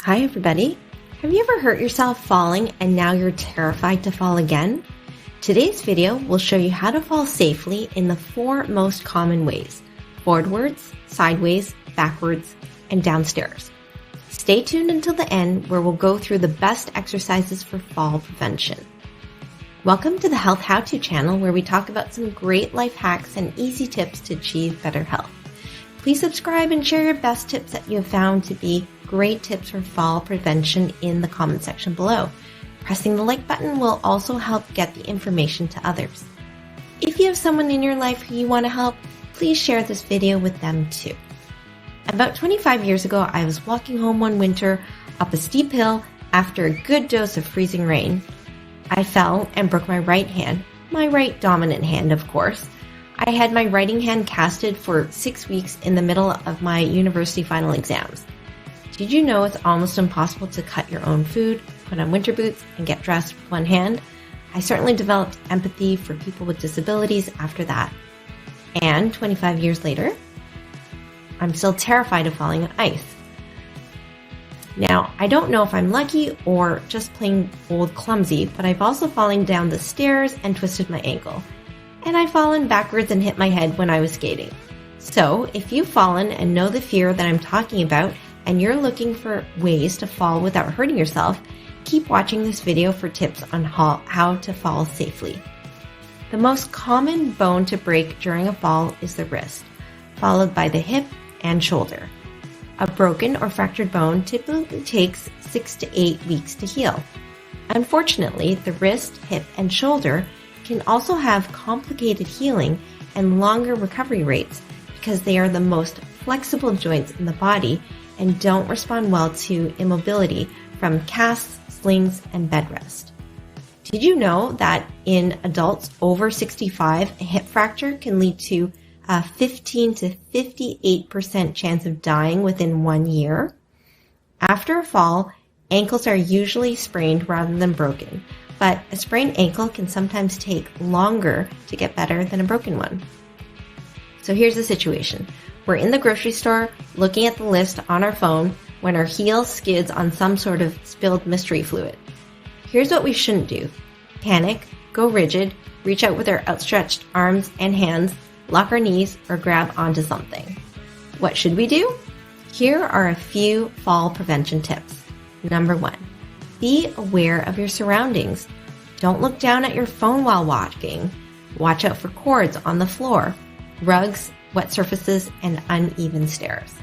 Hi everybody. Have you ever hurt yourself falling and now you're terrified to fall again? Today's video will show you how to fall safely in the 4 most common ways: forwards, sideways, backwards, and downstairs. Stay tuned until the end where we'll go through the best exercises for fall prevention. Welcome to the Health How-To channel where we talk about some great life hacks and easy tips to achieve better health. Please subscribe and share your best tips that you have found to be great tips for fall prevention in the comment section below. Pressing the like button will also help get the information to others. If you have someone in your life who you want to help, please share this video with them too. About 25 years ago, I was walking home one winter up a steep hill after a good dose of freezing rain. I fell and broke my right hand, my right dominant hand, of course. I had my writing hand casted for 6 weeks in the middle of my university final exams. Did you know it's almost impossible to cut your own food, put on winter boots, and get dressed with one hand? I certainly developed empathy for people with disabilities after that. And 25 years later, I'm still terrified of falling on ice. Now, I don't know if I'm lucky or just plain old clumsy, but I've also fallen down the stairs and twisted my ankle. And I've fallen backwards and hit my head when I was skating. So, if you've fallen and know the fear that I'm talking about, and you're looking for ways to fall without hurting yourself, keep watching this video for tips on how to fall safely. The most common bone to break during a fall is the wrist, followed by the hip and shoulder. A broken or fractured bone typically takes 6 to 8 weeks to heal. Unfortunately, the wrist, hip, and shoulder can also have complicated healing and longer recovery rates because they are the most flexible joints in the body and don't respond well to immobility from casts, slings, and bed rest. Did you know that in adults over 65, a hip fracture can lead to a 15 to 58% chance of dying within 1 year? After a fall, ankles are usually sprained rather than broken, but a sprained ankle can sometimes take longer to get better than a broken one. So here's the situation. We're in the grocery store looking at the list on our phone when our heel skids on some sort of spilled mystery fluid. Here's what we shouldn't do. Panic, go rigid, reach out with our outstretched arms and hands, lock our knees, or grab onto something. What should we do? Here are a few fall prevention tips. Number 1, be aware of your surroundings. Don't look down at your phone while walking. Watch out for cords on the floor, rugs, wet surfaces, and uneven stairs.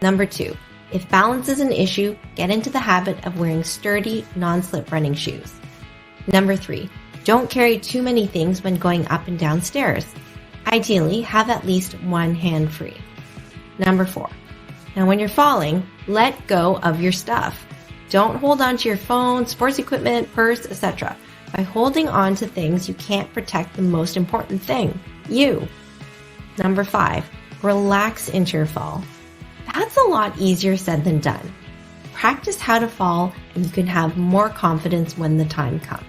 Number 2, if balance is an issue, get into the habit of wearing sturdy, non-slip running shoes. Number 3, don't carry too many things when going up and down stairs. Ideally, have at least one hand free. Number 4, now when you're falling, let go of your stuff. Don't hold on to your phone, sports equipment, purse, etc. By holding on to things, you can't protect the most important thing, you. Number 5, relax into your fall. That's a lot easier said than done. Practice how to fall and you can have more confidence when the time comes.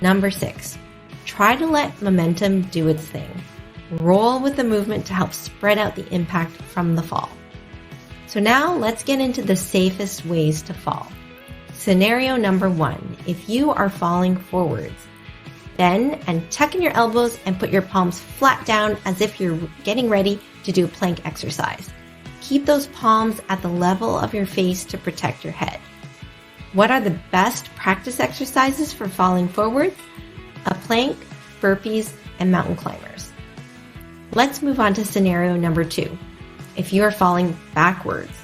Number 6, try to let momentum do its thing. Roll with the movement to help spread out the impact from the fall. So now let's get into the safest ways to fall. Scenario number 1, if you are falling forwards, bend and tuck in your elbows and put your palms flat down as if you're getting ready to do a plank exercise. Keep those palms at the level of your face to protect your head. What are the best practice exercises for falling forwards? A plank, burpees, and mountain climbers. Let's move on to scenario number 2. If you are falling backwards,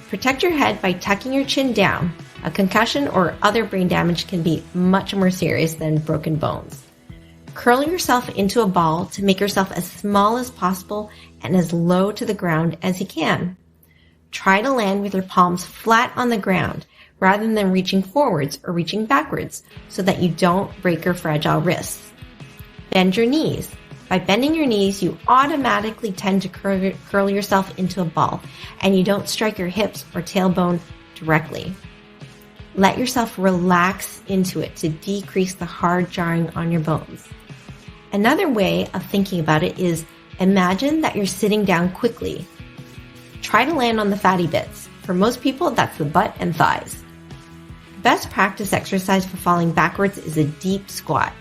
protect your head by tucking your chin down. A concussion or other brain damage can be much more serious than broken bones. Curl yourself into a ball to make yourself as small as possible and as low to the ground as you can. Try to land with your palms flat on the ground rather than reaching forwards or reaching backwards so that you don't break your fragile wrists. Bend your knees. By bending your knees, you automatically tend to curl yourself into a ball and you don't strike your hips or tailbone directly. Let yourself relax into it to decrease the hard jarring on your bones. Another way of thinking about it is imagine that you're sitting down quickly. Try to land on the fatty bits, For most people, that's the butt and thighs. The best practice exercise for falling backwards is a deep squat.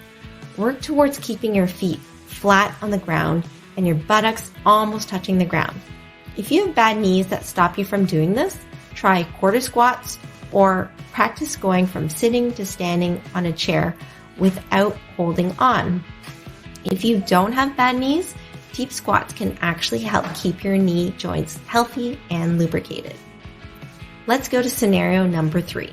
Work towards keeping your feet flat on the ground and your buttocks almost touching the ground. If you have bad knees that stop you from doing this, try quarter squats or practice going from sitting to standing on a chair without holding on. If you don't have bad knees, deep squats can actually help keep your knee joints healthy and lubricated. Let's go to scenario number 3.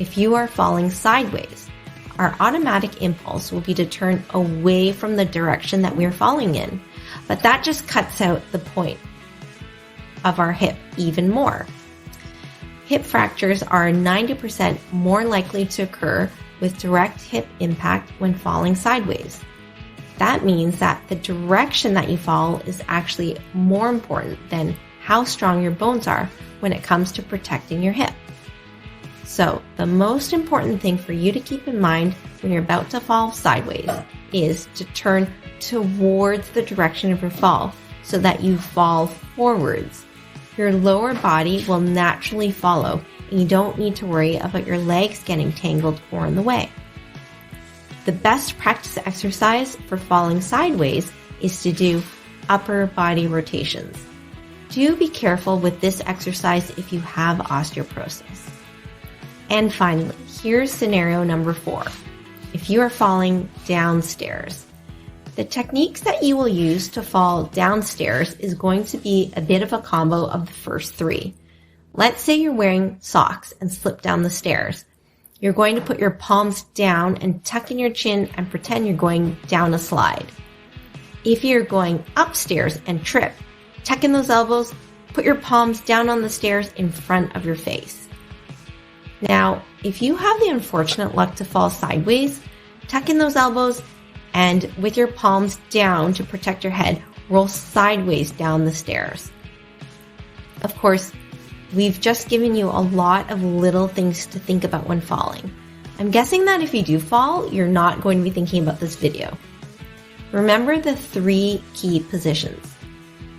If you are falling sideways, our automatic impulse will be to turn away from the direction that we're falling in, but that just cuts out the point of our hip even more. Hip fractures are 90% more likely to occur with direct hip impact when falling sideways. That means that the direction that you fall is actually more important than how strong your bones are when it comes to protecting your hip. So the most important thing for you to keep in mind when you're about to fall sideways is to turn towards the direction of your fall so that you fall forwards. Your lower body will naturally follow, and you don't need to worry about your legs getting tangled or in the way. The best practice exercise for falling sideways is to do upper body rotations. Do be careful with this exercise if you have osteoporosis. And finally, here's scenario number 4. If you are falling downstairs, the techniques that you will use to fall downstairs is going to be a bit of a combo of the first 3. Let's say you're wearing socks and slip down the stairs. You're going to put your palms down and tuck in your chin and pretend you're going down a slide. If you're going upstairs and trip, tuck in those elbows, put your palms down on the stairs in front of your face. Now, if you have the unfortunate luck to fall sideways, tuck in those elbows and with your palms down to protect your head, roll sideways down the stairs. Of course, we've just given you a lot of little things to think about when falling. I'm guessing that if you do fall, you're not going to be thinking about this video. Remember the 3 key positions.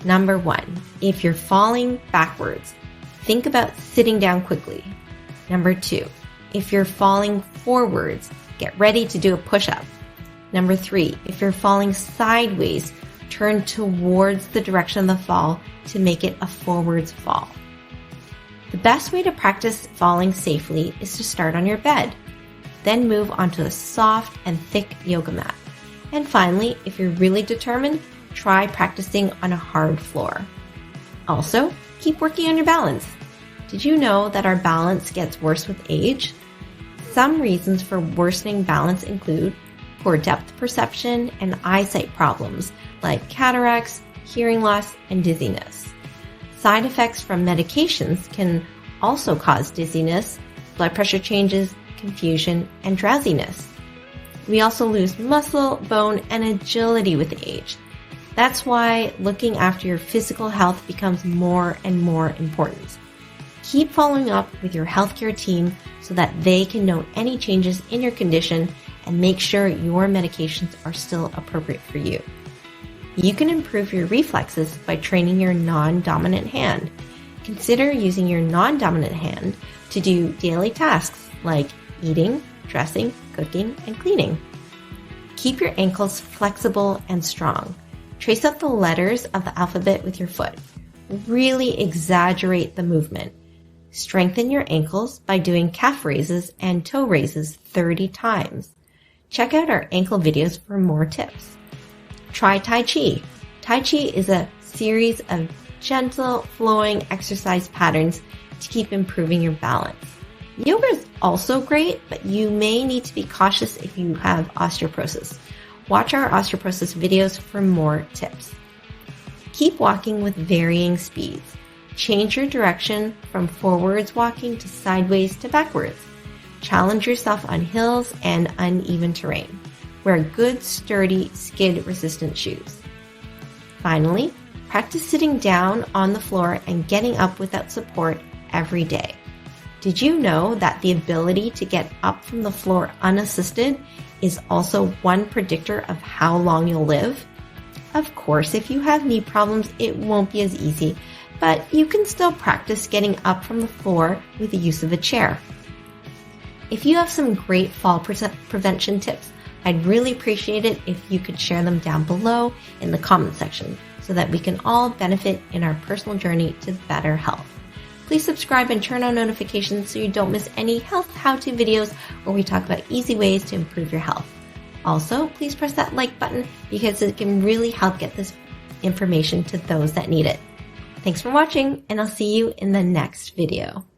Number 1, if you're falling backwards, think about sitting down quickly. Number 2, if you're falling forwards, get ready to do a push-up. Number 3, if you're falling sideways, turn towards the direction of the fall to make it a forwards fall. The best way to practice falling safely is to start on your bed, then move onto a soft and thick yoga mat. And finally, if you're really determined, try practicing on a hard floor. Also, keep working on your balance. Did you know that our balance gets worse with age? Some reasons for worsening balance include poor depth perception and eyesight problems like cataracts, hearing loss, and dizziness. Side effects from medications can also cause dizziness, blood pressure changes, confusion, and drowsiness. We also lose muscle, bone, and agility with age. That's why looking after your physical health becomes more and more important. Keep following up with your healthcare team so that they can note any changes in your condition and make sure your medications are still appropriate for you. You can improve your reflexes by training your non-dominant hand. Consider using your non-dominant hand to do daily tasks like eating, dressing, cooking, and cleaning. Keep your ankles flexible and strong. Trace out the letters of the alphabet with your foot. Really exaggerate the movement. Strengthen your ankles by doing calf raises and toe raises 30 times. Check out our ankle videos for more tips. Try Tai Chi. Tai Chi is a series of gentle, flowing exercise patterns to keep improving your balance. Yoga is also great, but you may need to be cautious if you have osteoporosis. Watch our osteoporosis videos for more tips. Keep walking with varying speeds. Change your direction from forwards walking to sideways to backwards. Challenge yourself on hills and uneven terrain. Wear good, sturdy, skid-resistant shoes. Finally, practice sitting down on the floor and getting up without support every day. Did you know that the ability to get up from the floor unassisted is also one predictor of how long you'll live? Of course, if you have knee problems, it won't be as easy, but you can still practice getting up from the floor with the use of a chair. If you have some great fall prevention tips, I'd really appreciate it if you could share them down below in the comment section so that we can all benefit in our personal journey to better health. Please subscribe and turn on notifications so you don't miss any health how-to videos where we talk about easy ways to improve your health. Also, please press that like button because it can really help get this information to those that need it. Thanks for watching, and I'll see you in the next video.